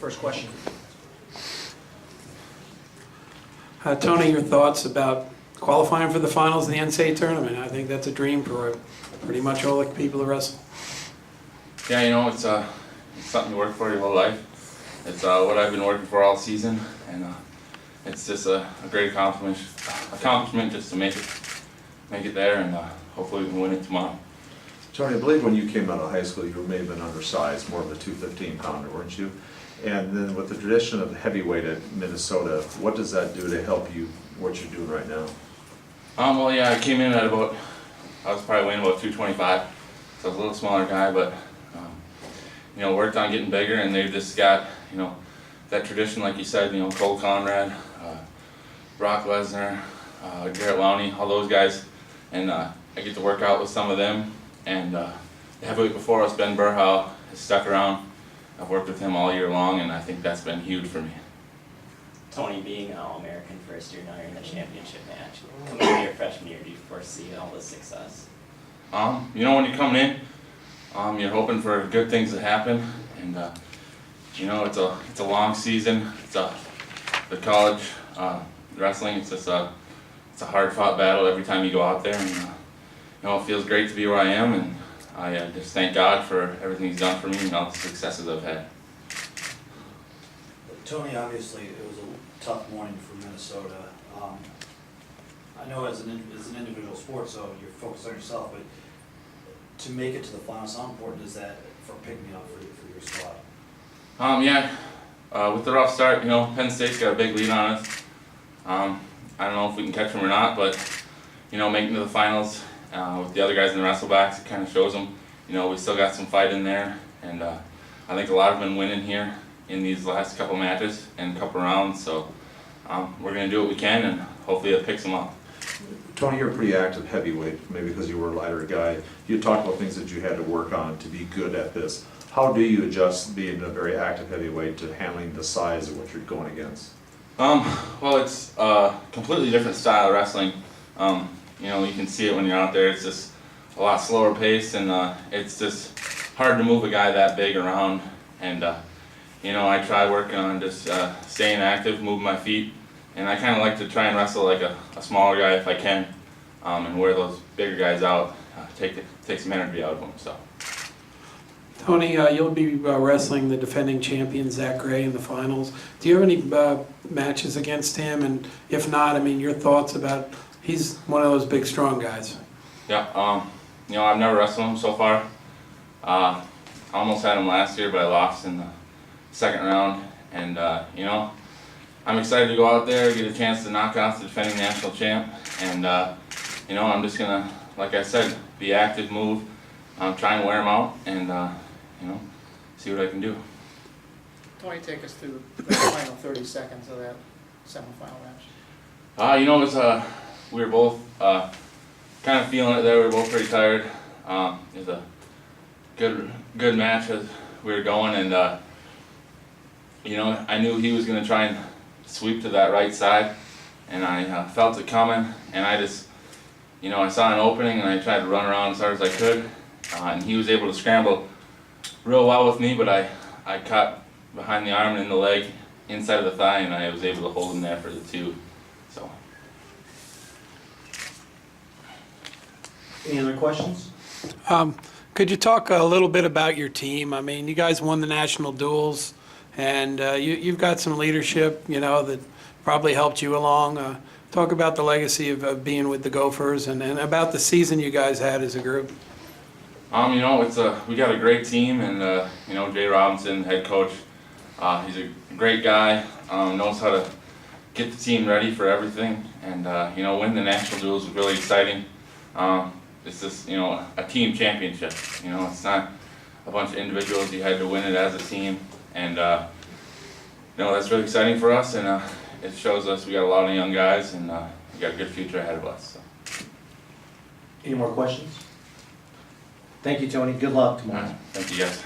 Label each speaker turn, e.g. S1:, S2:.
S1: first question.
S2: Tony, your thoughts about qualifying for the finals of the NCAA tournament? I think that's a dream for pretty much all the people who wrestle.
S3: Yeah, you know, it's something you work for your whole life. It's what I've been working for all season, and it's just a great accomplishment just to make it there, and hopefully we can win it tomorrow.
S4: Tony, I believe when you came out of high school, you may have been undersized, more of a 215-pounder, weren't you? And then with the tradition of heavyweight at Minnesota, what does that do to help you, what you're doing right now?
S3: Well, yeah, I came in at I was probably weighing about 225, so I was a little smaller guy, but you know, worked on getting bigger, and they've just got, you know, that tradition, like you said, you know, Cole Conrad, Brock Lesnar, Garrett Lowney, all those guys, and I get to work out with some of them. And the heavyweight before us, Ben Burhow, has stuck around. I've worked with him all year long, and I think that's been huge for me.
S5: Tony, being an All-American first year, now you're in the championship match. Coming into your freshman year, do you foresee all this success?
S3: You know, when you're coming in, you're hoping for good things to happen, and you know, it's a long season. It's the college wrestling. It's just it's a hard-fought battle every time you go out there, and you know, it feels great to be where I am, and I just thank God for everything He's done for me and all the successes I've had.
S1: Tony, obviously it was a tough morning for Minnesota. I know as an individual sport, so you're focused on yourself, but to make it to the finals, how important is that for picking up for your squad?
S3: Yeah, with the rough start, you know, Penn State's got a big lead on us. I don't know if we can catch them or not, but you know, making it to the finals with the other guys in the wrestlebacks, it kind of shows them, you know, we still got some fight in there, and I think a lot have been winning here in these last couple matches and a couple rounds, so we're going to do what we can, and hopefully it picks them up.
S4: Tony, you're a pretty active heavyweight, maybe because you were a lighter guy. You talked about things that you had to work on to be good at this. How do you adjust being a very active heavyweight to handling the size of what you're going against?
S3: Well, it's a completely different style of wrestling. You know, you can see it when you're out there. It's just a lot slower pace, and it's just hard to move a guy that big around. And you know, I try working on just staying active, moving my feet, and I kind of like to try and wrestle like a smaller guy if I can, and wear those bigger guys out, take some energy out of them. So.
S2: Tony, you'll be wrestling the defending champion Zach Gray in the finals. Do you have any matches against him? And if not, I mean, your thoughts about, he's one of those big, strong guys.
S3: Yeah, you know, I've never wrestled him so far. I almost had him last year, but I lost in the second round. And, you know, I'm excited to go out there, get a chance to knock out the defending national champ. And, you know, I'm just going to, like I said, be active, move, try and wear him out, and, you know, see what I can do.
S6: Tony, take us through the final 30 seconds of that semifinal match.
S3: You know, it was, we were both kind of feeling it there. We were both pretty tired. It was a good match as we were going, and you know, I knew he was going to try and sweep to that right side, and I felt it coming, and I just, you know, I saw an opening, and I tried to run around as hard as I could, and he was able to scramble real well with me, but I caught behind the arm and in the leg, inside of the thigh, and I was able to hold him there for the two. So.
S1: Any other questions?
S2: Could you talk a little bit about your team? I mean, you guys won the national duels, and you've got some leadership, you know, that probably helped you along. Talk about the legacy of being with the Gophers, and about the season you guys had as a group.
S3: You know, we got a great team, and you know, Jay Robinson, head coach, he's a great guy. Knows how to get the team ready for everything, and you know, winning the national duels was really exciting. It's just, you know, a team championship. You know, it's not a bunch of individuals. You had to win it as a team, and you know, that's really exciting for us, and it shows us we got a lot of young guys, and we got a good future ahead of us. So.
S1: Any more questions? Thank you, Tony. Good luck tomorrow.
S3: Thank you, guys.